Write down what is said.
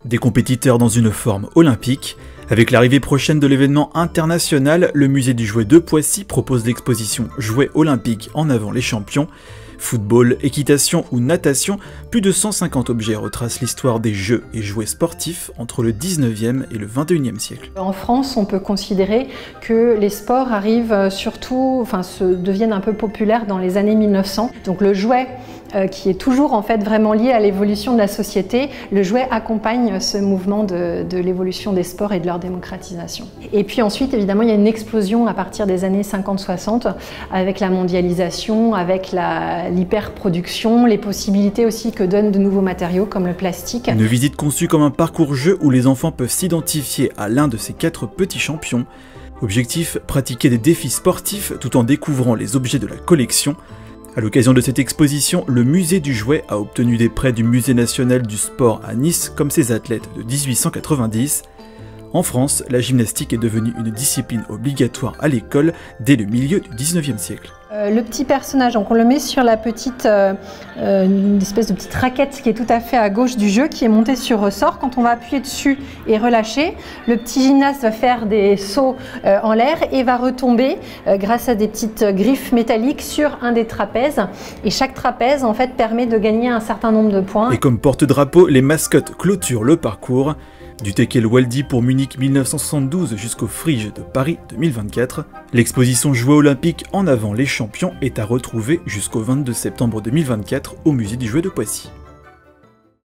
Des compétiteurs dans une forme olympique. Avec l'arrivée prochaine de l'événement international, le musée du jouet de Poissy propose l'exposition Jouets olympiques en avant les champions. Football, équitation ou natation, plus de 150 objets retracent l'histoire des jeux et jouets sportifs entre le 19e et le 21e siècle. En France, on peut considérer que les sports arrivent deviennent un peu populaires dans les années 1900. Donc le jouet, qui est toujours en fait vraiment lié à l'évolution de la société, le jouet accompagne ce mouvement de l'évolution des sports et de leur démocratisation. Et puis ensuite, évidemment, il y a une explosion à partir des années 50-60 avec la mondialisation, avec l'hyperproduction, les possibilités aussi que donnent de nouveaux matériaux comme le plastique. Une visite conçue comme un parcours-jeu où les enfants peuvent s'identifier à l'un de ces 4 petits champions. Objectif, pratiquer des défis sportifs tout en découvrant les objets de la collection. À l'occasion de cette exposition, le musée du jouet a obtenu des prêts du Musée national du sport à Nice comme ses athlètes de 1890. En France, la gymnastique est devenue une discipline obligatoire à l'école dès le milieu du 19e siècle. Le petit personnage, donc on le met sur la petite, une espèce de petite raquette qui est tout à fait à gauche du jeu, qui est montée sur ressort. Quand on va appuyer dessus et relâcher, le petit gymnaste va faire des sauts en l'air et va retomber grâce à des petites griffes métalliques sur un des trapèzes. Et chaque trapèze en fait permet de gagner un certain nombre de points. Et comme porte-drapeau, les mascottes clôturent le parcours. Du Tekel Waldi pour Munich 1972 jusqu'au Frige de Paris 2024, l'exposition Jouets olympiques en avant les champions est à retrouver jusqu'au 22 septembre 2024 au musée du jouet de Poissy.